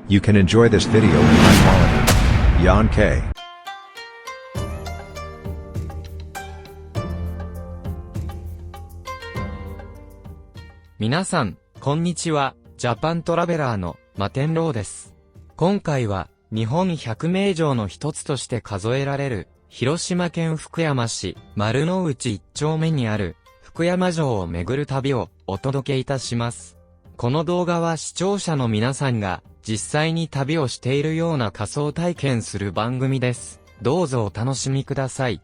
You can enjoy this video in high quality. Yan K. 皆さん、こんにちは。ジャパントラベラーのマテンロウです。今回は、日本百名城の一つとして数えられる、広島県福山市丸の内一丁目にある、福山城を巡る旅をお届けいたします。この動画は視聴者の皆さんが、実際に旅をしているような仮想体験する番組です。どうぞお楽しみください。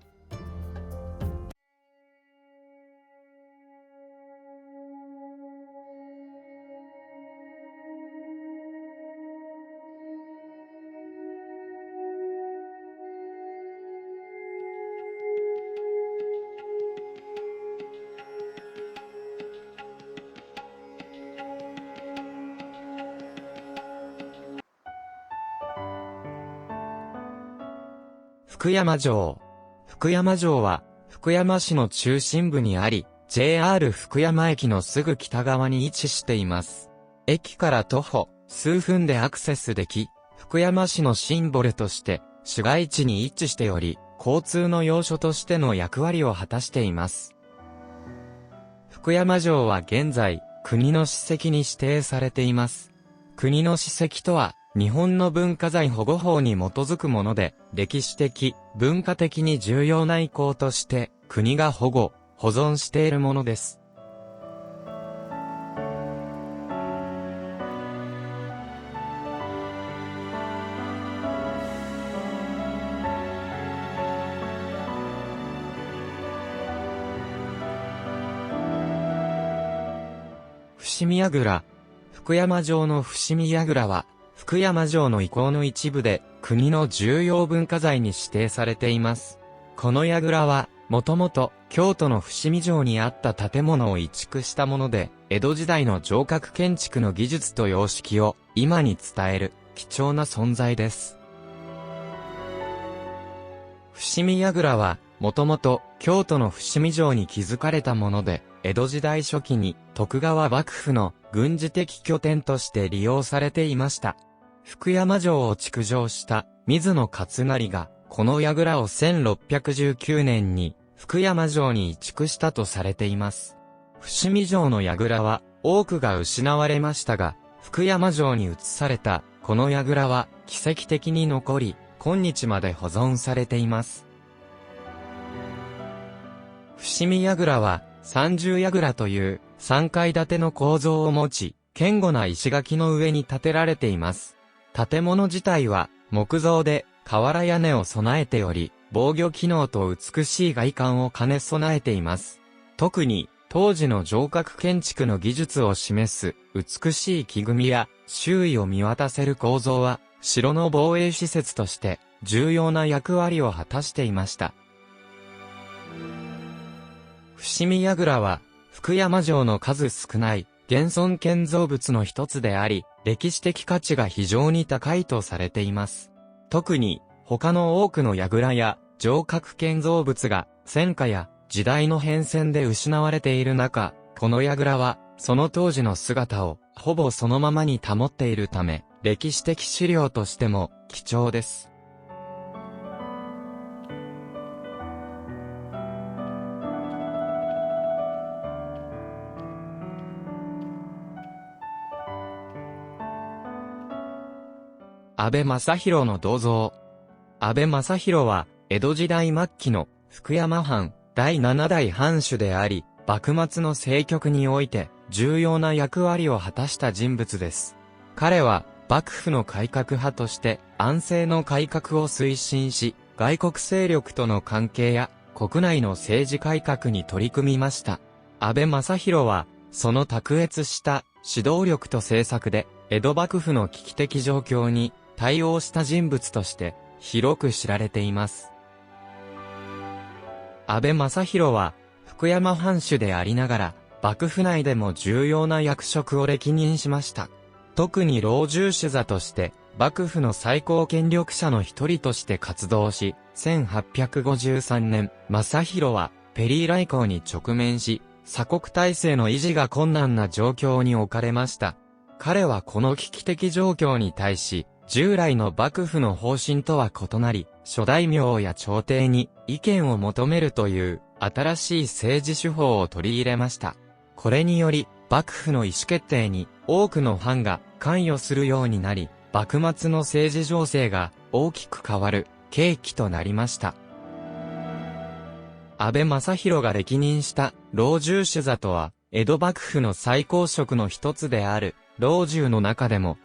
福山城。福山城は、福山市の中心部にあり、JR 福山駅のすぐ北側に位置しています。駅から徒歩、数分でアクセスでき、福山市のシンボルとして、市街地に位置しており、交通の要所としての役割を果たしています。福山城は現在、国の史跡に指定されています。国の史跡とは、日本の文化財保護法に基づくもので、歴史的、文化的に重要な遺構として、国が保護、保存しているものです。伏見櫓。福山城の伏見櫓は、福山城の遺構の一部で国の重要文化財に指定されています。この櫓は、もともと京都の伏見城にあった建物を移築したもので、江戸時代の城郭建築の技術と様式を今に伝える貴重な存在です。伏見櫓は、もともと京都の伏見城に築かれたもので、江戸時代初期に徳川幕府の軍事的拠点として利用されていました。福山城を築城した水野勝成が、この櫓を1619年に福山城に移築したとされています。伏見城の櫓は多くが失われましたが、福山城に移されたこの櫓は奇跡的に残り、今日まで保存されています。伏見櫓は三重櫓という3階建ての構造を持ち、堅固な石垣の上に建てられています。建物自体は木造で瓦屋根を備えており、防御機能と美しい外観を兼ね備えています。特に当時の城郭建築の技術を示す美しい木組みや周囲を見渡せる構造は城の防衛施設として重要な役割を果たしていました。伏見櫓は福山城の数少ない現存建造物の一つであり、歴史的価値が非常に高いとされています。特に、他の多くの櫓や城郭建造物が戦火や時代の変遷で失われている中、この櫓はその当時の姿をほぼそのままに保っているため、歴史的資料としても貴重です。安倍正弘の銅像。安倍正弘は、江戸時代末期の福山藩第7代藩主であり、幕末の政局において重要な役割を果たした人物です。彼は、幕府の改革派として安政の改革を推進し、外国勢力との関係や国内の政治改革に取り組みました。安倍正弘は、その卓越した指導力と政策で、江戸幕府の危機的状況に対応した人物として広く知られています。安倍正弘は福山藩主でありながら幕府内でも重要な役職を歴任しました。特に老中首座として幕府の最高権力者の一人として活動し、1853年、正弘はペリー来航に直面し、鎖国体制の維持が困難な状況に置かれました。彼はこの危機的状況に対し、従来の幕府の方針とは異なり、諸大名や朝廷に意見を求めるという新しい政治手法を取り入れました。これにより、幕府の意思決定に多くの藩が関与するようになり、幕末の政治情勢が大きく変わる契機となりました。安倍正弘が歴任した老中主座とは、江戸幕府の最高職の一つである老中の中でも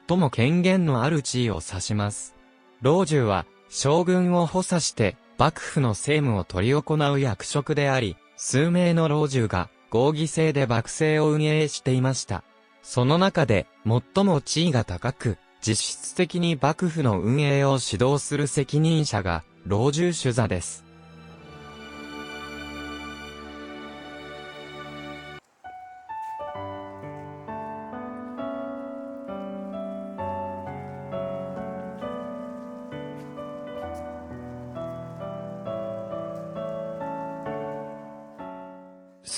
最も権限のある地位を指します。老中は将軍を補佐して幕府の政務を執り行う役職であり、数名の老中が合議制で幕政を運営していました。その中で最も地位が高く、実質的に幕府の運営を指導する責任者が老中主座です。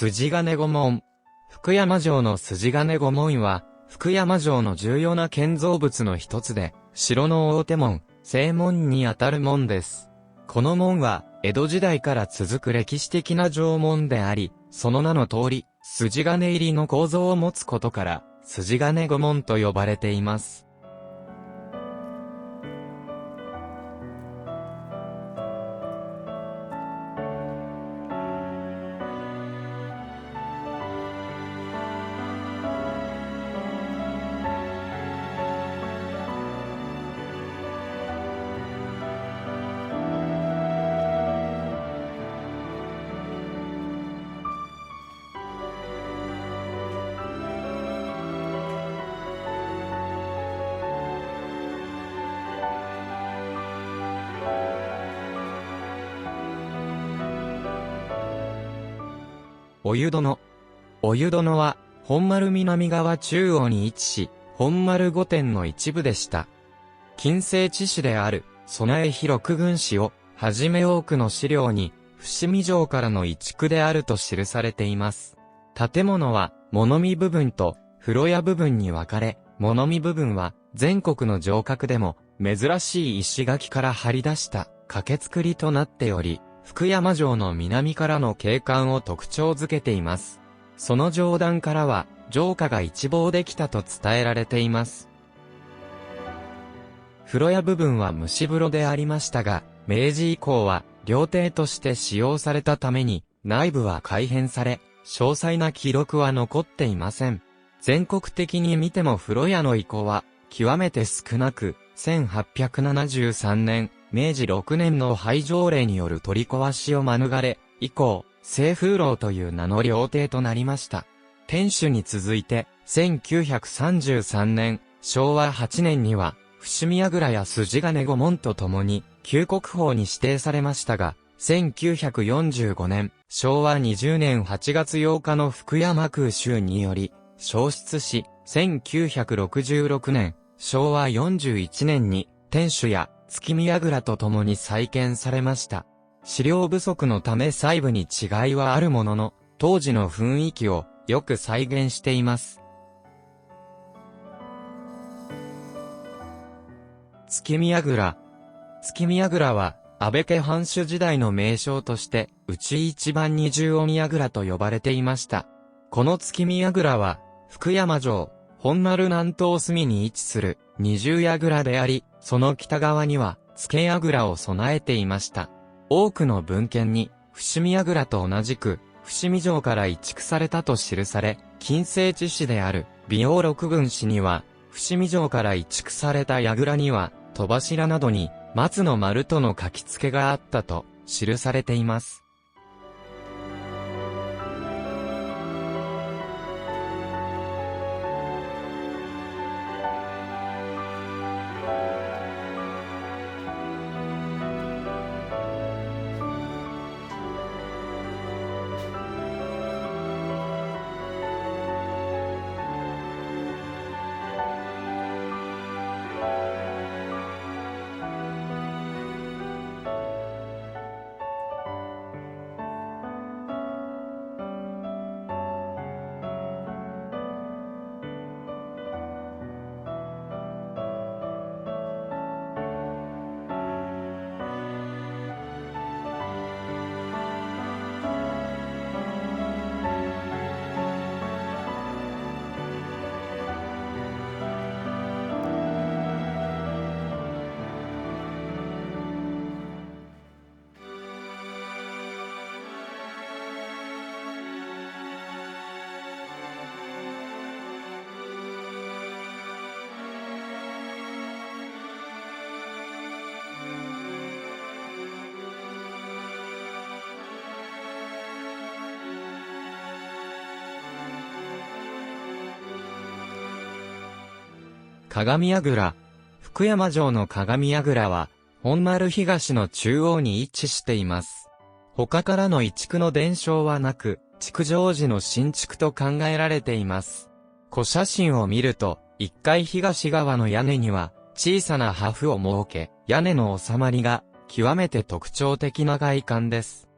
筋金御門。福山城の筋金御門は、福山城の重要な建造物の一つで、城の大手門、正門にあたる門です。この門は、江戸時代から続く歴史的な城門であり、その名の通り、筋金入りの構造を持つことから、筋金御門と呼ばれています。お湯殿。お湯殿は、本丸南側中央に位置し、本丸御殿の一部でした。近世知史である、備え広軍史を、はじめ多くの資料に、伏見城からの移築であると記されています。建物は、物見部分と、風呂屋部分に分かれ、物見部分は、全国の城郭でも、珍しい石垣から張り出した、掛け造りとなっており、福山城の南からの景観を特徴づけています。その上段からは、城下が一望できたと伝えられています。風呂屋部分は蒸し風呂でありましたが、明治以降は、料亭として使用されたために、内部は改変され、詳細な記録は残っていません。全国的に見ても風呂屋の遺構は、極めて少なく、1873年、明治6年の廃条例による取り壊しを免れ、以降、清風楼という名の料亭となりました。天守に続いて、1933年、昭和8年には、伏見櫓や筋金御門とともに、旧国宝に指定されましたが、1945年、昭和20年8月8日の福山空襲により、焼失し、1966年、昭和41年に、天守や月見櫓と共に再建されました。資料不足のため細部に違いはあるものの、当時の雰囲気をよく再現しています。月見櫓。月見櫓は、安倍家藩主時代の名称として、内一番二重鬼櫓と呼ばれていました。この月見櫓は、福山城、本丸南東隅に位置する二重櫓であり、その北側には、付櫓を備えていました。多くの文献に、伏見櫓と同じく、伏見城から移築されたと記され、近世知史である、美容録軍史には、伏見城から移築された櫓には、戸柱などに、松の丸との書き付けがあったと、記されています。鏡櫓。福山城の鏡櫓は、本丸東の中央に位置しています。他からの移築の伝承はなく、築城時の新築と考えられています。古写真を見ると、1階東側の屋根には、小さな破風を設け、屋根の収まりが、極めて特徴的な外観です。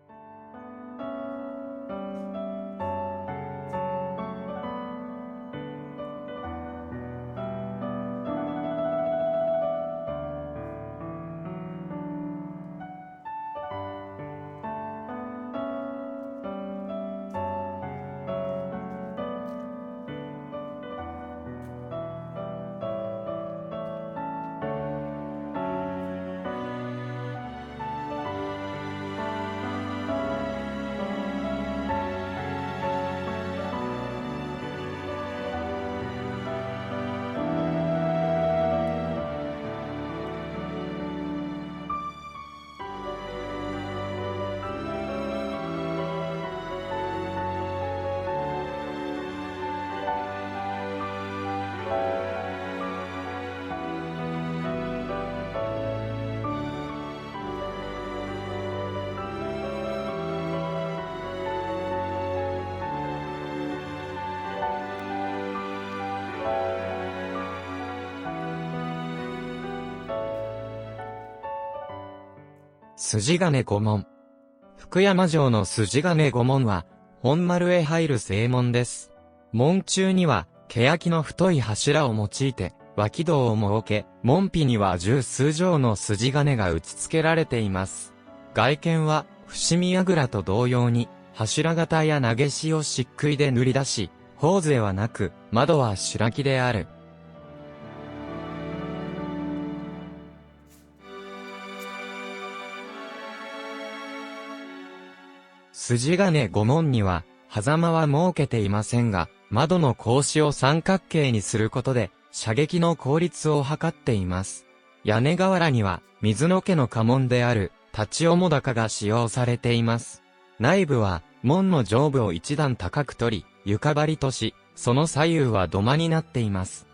筋金御門。福山城の筋金御門は、本丸へ入る正門です。門中には、欅の太い柱を用いて、脇道を設け、門扉には十数条の筋金が打ち付けられています。外見は、伏見櫓と同様に、柱型や投げしを漆喰で塗り出し、頬杖はなく、窓は白木である。筋金御門には、狭間は設けていませんが、窓の格子を三角形にすることで、射撃の効率を図っています。屋根瓦には、水野家の家紋である、太刀面高が使用されています。内部は、門の上部を一段高く取り、床張りとし、その左右は土間になっています。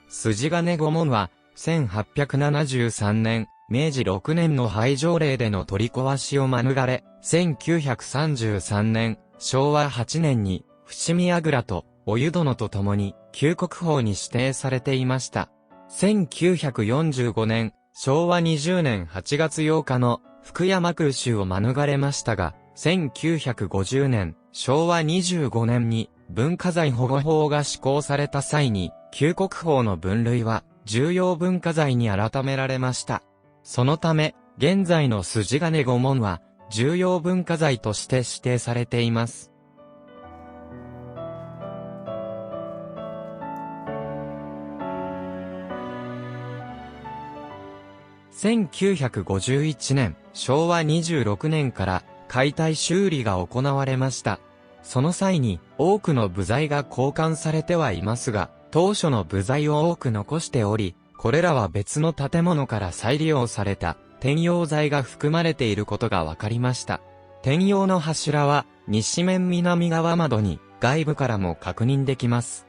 筋金御門は、1873年、明治6年の廃条例での取り壊しを免れ、1933年、昭和8年に、伏見櫓と、お湯殿と共に、旧国宝に指定されていました。1945年、昭和20年8月8日の、福山空襲を免れましたが、1950年、昭和25年に、文化財保護法が施行された際に、旧国宝の分類は、重要文化財に改められました。そのため、現在の筋金御門は、重要文化財として指定されています。1951年、昭和26年から解体修理が行われました。その際に多くの部材が交換されてはいますが、当初の部材を多く残しており、これらは別の建物から再利用された転用材が含まれていることが分かりました。転用の柱は西面南側窓に外部からも確認できます。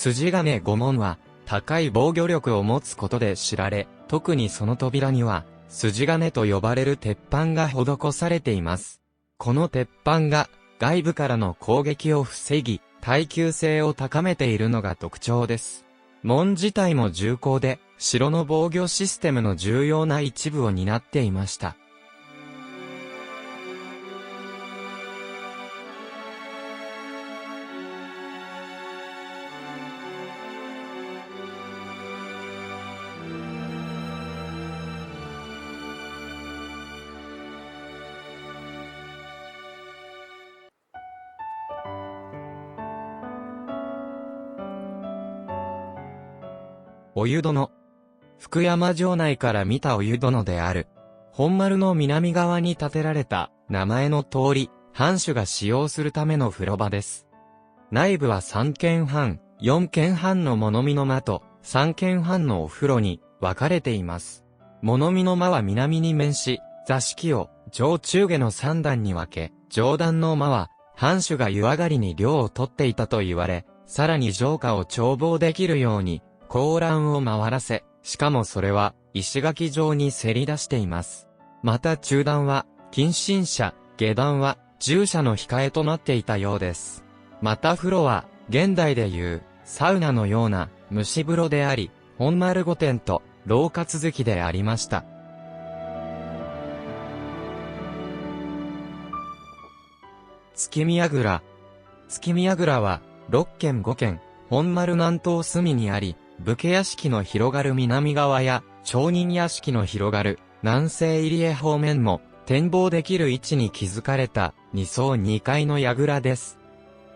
筋金御門は高い防御力を持つことで知られ、特にその扉には筋金と呼ばれる鉄板が施されています。この鉄板が外部からの攻撃を防ぎ、耐久性を高めているのが特徴です。門自体も重厚で、城の防御システムの重要な一部を担っていました。お湯殿。福山城内から見たお湯殿である。本丸の南側に建てられた名前の通り、藩主が使用するための風呂場です。内部は3間半、4間半の物見の間と3間半のお風呂に分かれています。物見の間は南に面し、座敷を上中下の3段に分け、上段の間は藩主が湯上がりに涼をとっていたと言われ、さらに城下を眺望できるように、高欄を回らせ、しかもそれは石垣状にせり出しています。また中段は、近親者、下段は、従者の控えとなっていたようです。また風呂は、現代でいう、サウナのような、蒸し風呂であり、本丸御殿と、廊下続きでありました。月見櫓。月見櫓は、6軒5軒、本丸南東隅にあり、武家屋敷の広がる南側や、町人屋敷の広がる、南西入江方面も、展望できる位置に築かれた、2層2階の櫓です。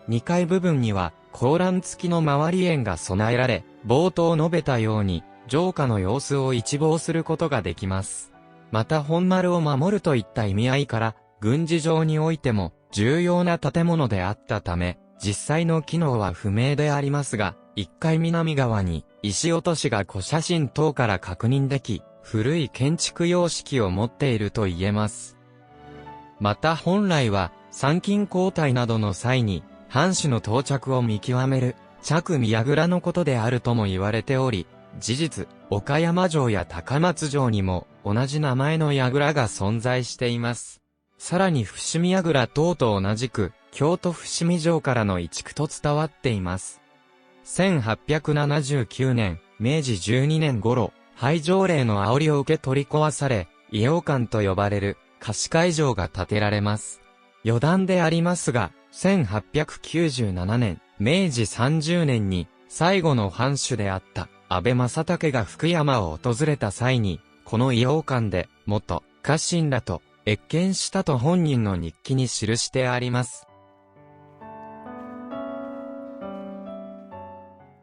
2階部分には、高欄付きの回り縁が備えられ、冒頭述べたように、城下の様子を一望することができます。また本丸を守るといった意味合いから、軍事上においても、重要な建物であったため、実際の機能は不明でありますが、1階南側に、石落としが古写真等から確認でき、古い建築様式を持っていると言えます。また本来は、参勤交代などの際に、藩主の到着を見極める、着見櫓のことであるとも言われており、事実、岡山城や高松城にも、同じ名前の櫓が存在しています。さらに伏見櫓等と同じく、京都伏見城からの移築と伝わっています。1879年、明治12年頃、廃城令の煽りを受け取り壊され、伊予館と呼ばれる貸し会場が建てられます。余談でありますが、1897年、明治30年に、最後の藩主であった安倍正武が福山を訪れた際に、この伊予館で、元家臣らと謁見したと本人の日記に記してあります。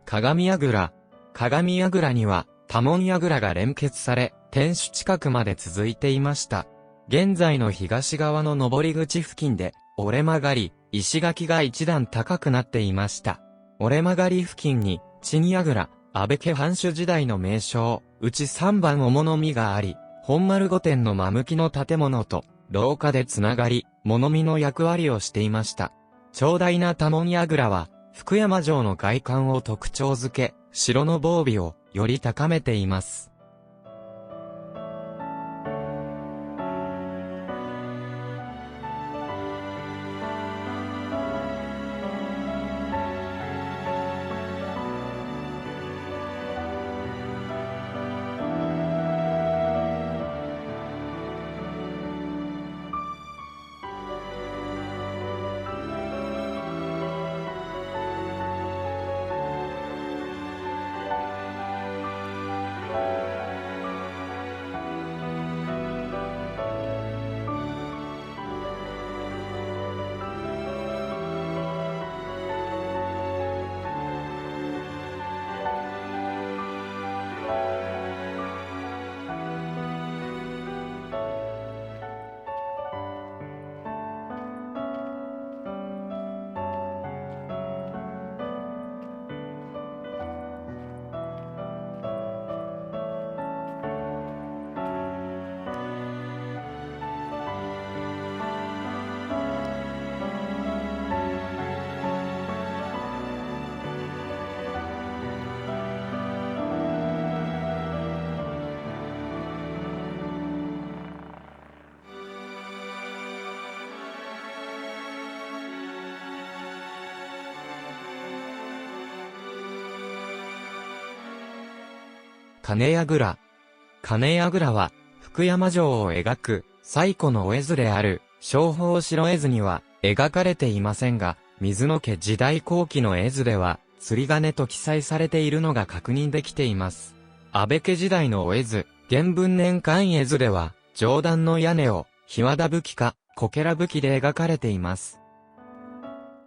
鏡櫓。鏡櫓には、多聞櫓が連結され、天守近くまで続いていました。現在の東側の上り口付近で、折れ曲がり、石垣が一段高くなっていました。折れ曲がり付近に、賃櫓、安倍家藩主時代の名称、うち3番お物見があり、本丸御殿の真向きの建物と、廊下でつながり、物見の役割をしていました。長大な多聞櫓は、福山城の外観を特徴づけ、城の防備をより高めています。金櫓。金櫓は、福山城を描く、最古のお絵図である、正方白絵図には、描かれていませんが、水野家時代後期の絵図では、釣り鐘と記載されているのが確認できています。安倍家時代のお絵図、元文年間絵図では、上段の屋根を、檜皮葺きか、こけら葺きで描かれています。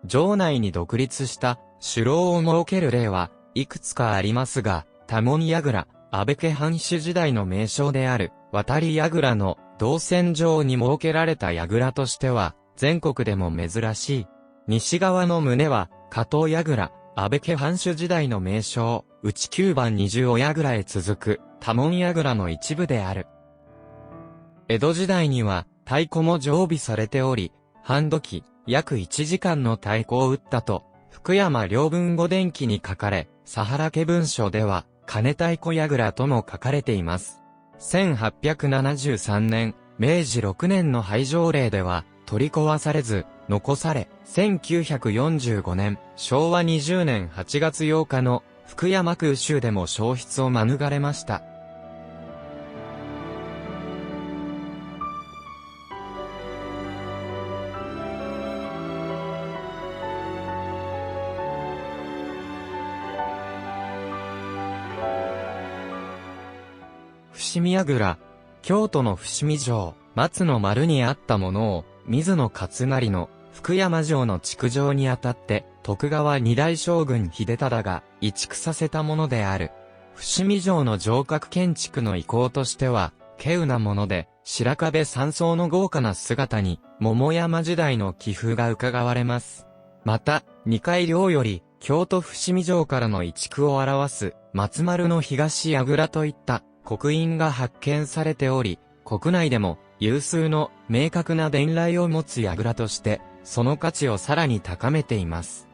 城内に独立した、主楼を設ける例は、いくつかありますが、多聞櫓、安倍家藩主時代の名称である、渡り櫓の動線上に設けられた櫓としては、全国でも珍しい。西側の棟は、加藤櫓、安倍家藩主時代の名称、内9番二十尾櫓へ続く、多聞櫓の一部である。江戸時代には、太鼓も常備されており、半時、約1時間の太鼓を打ったと、福山良文御伝記に書かれ、佐原家文書では、金太鼓櫓とも書かれています。1873年、明治6年の廃条例では、取り壊されず、残され、1945年、昭和20年8月8日の福山空襲でも焼失を免れました。伏見櫓、京都の伏見城、松の丸にあったものを、水野勝成の福山城の築城にあたって、徳川二代将軍秀忠が移築させたものである。伏見城の城郭建築の意向としては、稀有なもので、白壁三層の豪華な姿に、桃山時代の気風が伺われます。また、二階梁より、京都伏見城からの移築を表す、松丸の東櫓といった、刻印が発見されており、国内でも有数の明確な伝来を持つ櫓として、その価値をさらに高めています。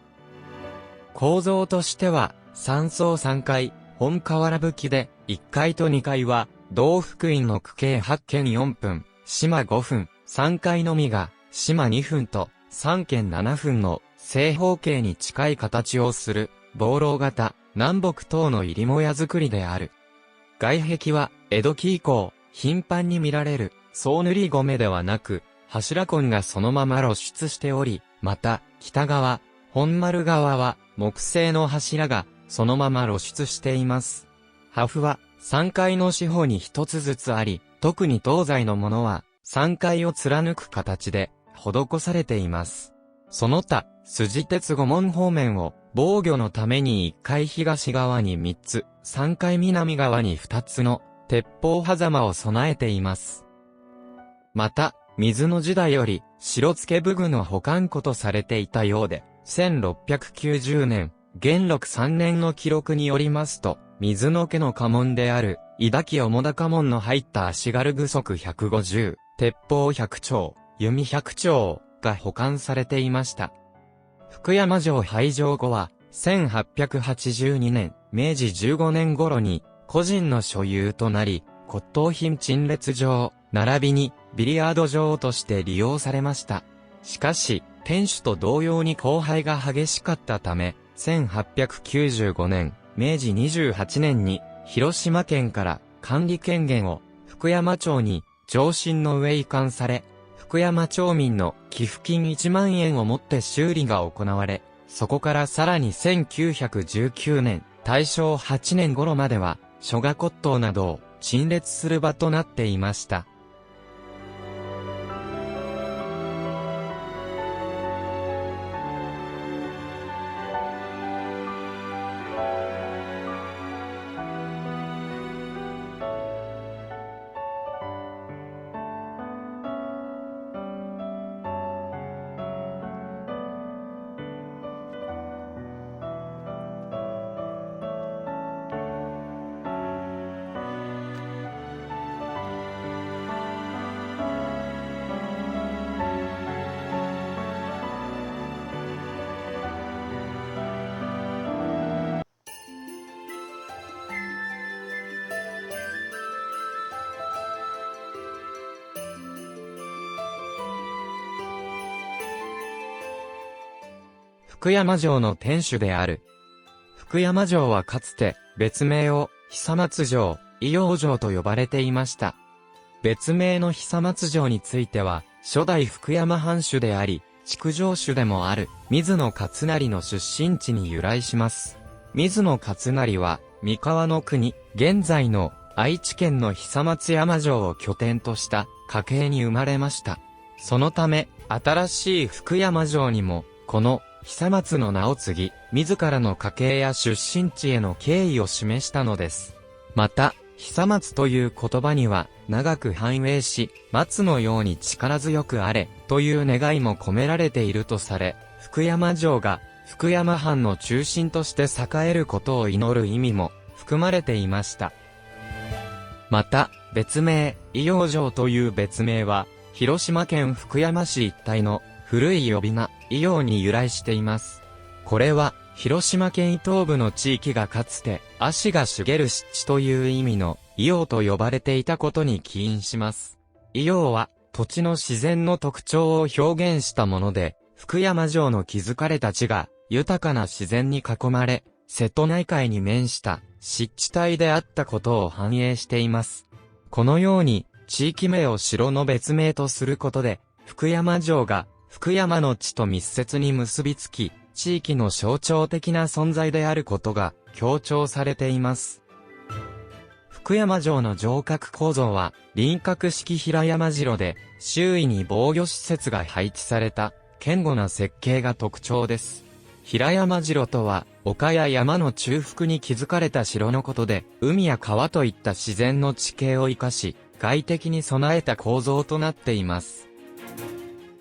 構造としては、3層3階、本瓦葺きで、1階と2階は、同福印の区計8軒4分、島5分、3階のみが、島2分と、3軒7分の正方形に近い形をする、望楼型、南北等の入り母屋造りである。外壁は、江戸期以降、頻繁に見られる、総塗り米ではなく、柱痕がそのまま露出しており、また、北側、本丸側は、木製の柱が、そのまま露出しています。破風は、3階の四方に一つずつあり、特に東西のものは、3階を貫く形で、施されています。その他、筋鉄御門方面を、防御のために1階東側に3つ、3階南側に2つの、鉄砲狭間を備えています。また、水の時代より、白付武具の保管庫とされていたようで、1690年、元禄3年の記録によりますと、水野家の家紋である、井田家澤家紋の入った足軽具足150、鉄砲100丁、弓100丁が保管されていました。福山城廃城後は、1882年、明治15年頃に、個人の所有となり、骨董品陳列場、並びに、ビリヤード場として利用されました。しかし、天守と同様に荒廃が激しかったため、1895年、明治28年に、広島県から管理権限を福山町に上申の上移管され、福山町民の寄付金1万円をもって修理が行われ、そこからさらに1919年、大正8年頃までは、書画骨董などを陳列する場となっていました。福山城の天守である。福山城はかつて別名を久松城、伊養城と呼ばれていました。別名の久松城については、初代福山藩主であり、築城主でもある水野勝成の出身地に由来します。水野勝成は、三河の国、現在の愛知県の久松山城を拠点とした家系に生まれました。そのため、新しい福山城にも、この久松の名を継ぎ、自らの家系や出身地への敬意を示したのです。また、久松という言葉には、長く繁栄し、松のように力強くあれ、という願いも込められているとされ、福山城が、福山藩の中心として栄えることを祈る意味も、含まれていました。また、別名、伊養城という別名は、広島県福山市一帯の古い呼び名、伊養に由来しています。これは、広島県以東部の地域がかつて、足が茂る湿地という意味の、伊養と呼ばれていたことに起因します。伊養は、土地の自然の特徴を表現したもので、福山城の築かれた地が、豊かな自然に囲まれ、瀬戸内海に面した湿地帯であったことを反映しています。このように、地域名を城の別名とすることで、福山城が福山の地と密接に結びつき、地域の象徴的な存在であることが強調されています。福山城の城郭構造は輪郭式平山城で、周囲に防御施設が配置された堅固な設計が特徴です。平山城とは、丘や山の中腹に築かれた城のことで、海や川といった自然の地形を生かし、外敵に備えた構造となっています。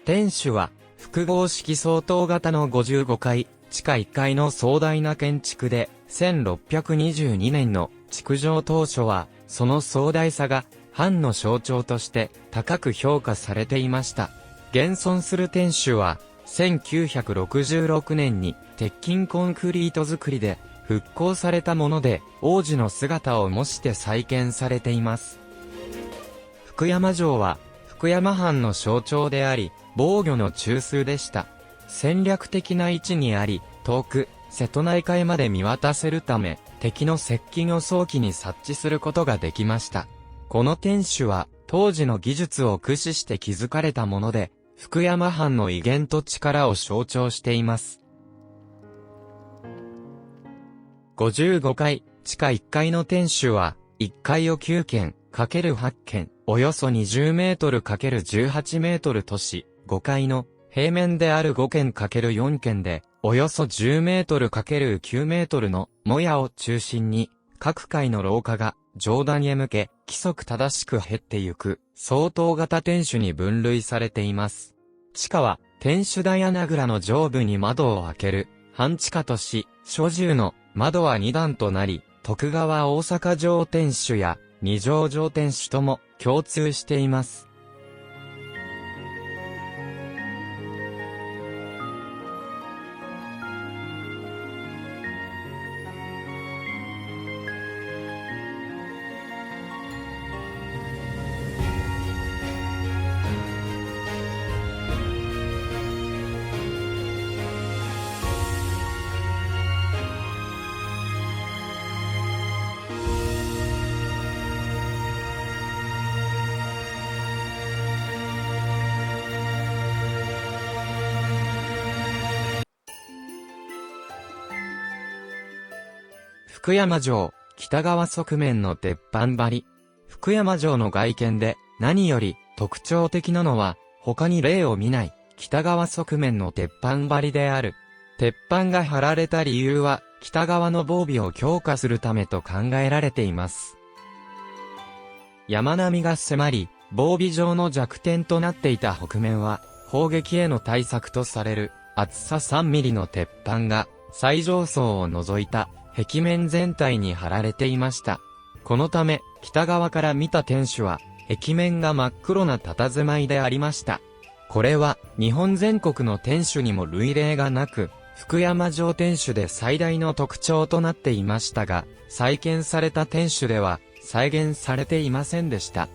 天守は、複合式相当型の55階、地下1階の壮大な建築で、1622年の築城当初は、その壮大さが、藩の象徴として高く評価されていました。現存する天守は、1966年に鉄筋コンクリート造りで復興されたもので、王子の姿を模して再建されています。福山城は、福山藩の象徴であり、防御の中枢でした。戦略的な位置にあり、遠く、瀬戸内海まで見渡せるため、敵の接近を早期に察知することができました。この天守は、当時の技術を駆使して築かれたもので、福山藩の威厳と力を象徴しています。55階、地下1階の天守は、1階を9軒、×8軒、およそ20メートル ×18 メートルとし、5階の平面である5軒 ×4 軒で、およそ10メートル ×9 メートルのもやを中心に、各階の廊下が上段へ向け、規則正しく減ってゆく、相当型天守に分類されています。地下は、天守台穴蔵の上部に窓を開ける、半地下とし、初住の窓は2段となり、徳川大阪城天守や二条城天守とも共通しています。福山城、北側側面の鉄板張り。福山城の外見で何より特徴的なのは他に例を見ない北側側面の鉄板張りである。鉄板が張られた理由は北側の防備を強化するためと考えられています。山並みが迫り、防備上の弱点となっていた北面は砲撃への対策とされる厚さ3ミリの鉄板が最上層を除いた壁面全体に貼られていました。このため、北側から見た天守は、壁面が真っ黒な佇まいでありました。これは、日本全国の天守にも類例がなく、福山城天守で最大の特徴となっていましたが、再建された天守では、再現されていませんでした。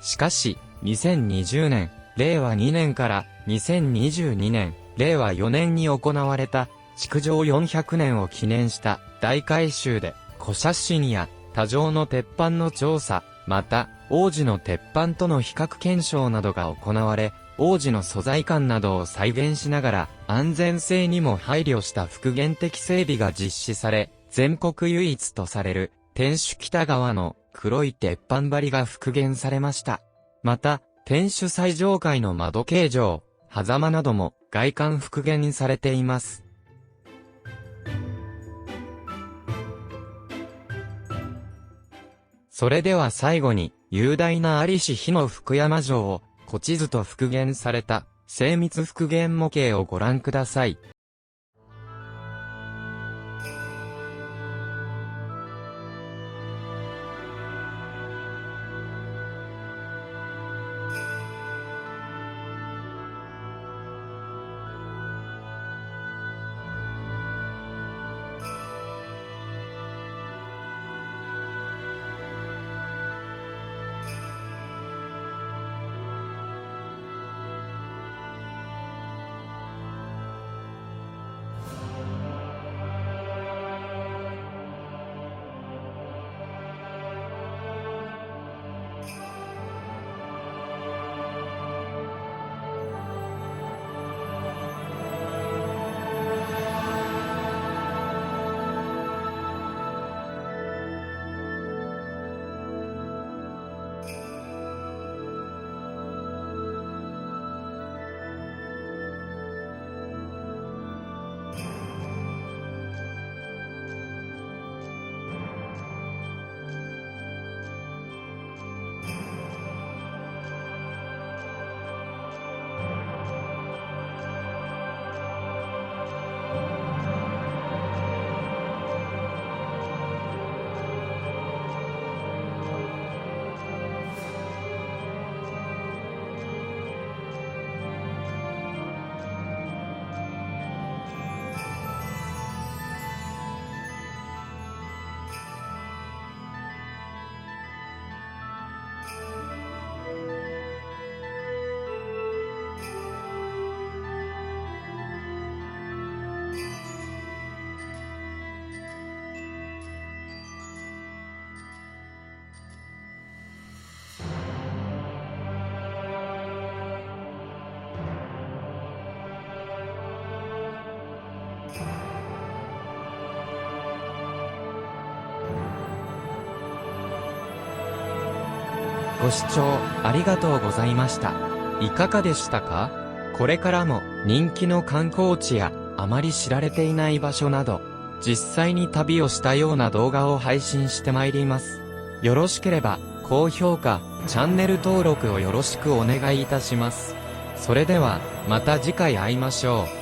しかし、2020年、令和2年から2022年、令和4年に行われた、築城400年を記念した大改修で古写真や多城の鉄板の調査、また王子の鉄板との比較検証などが行われ、王子の素材感などを再現しながら安全性にも配慮した復元的整備が実施され、全国唯一とされる天守北側の黒い鉄板張りが復元されました。また、天守最上階の窓形状、狭間なども外観復元されています。それでは最後に、雄大な在りし日の福山城を、古地図と復元された、精密復元模型をご覧ください。ご視聴ありがとうございました。いかがでしたか？これからも人気の観光地やあまり知られていない場所など、実際に旅をしたような動画を配信してまいります。よろしければ高評価、チャンネル登録をよろしくお願いいたします。それではまた次回会いましょう。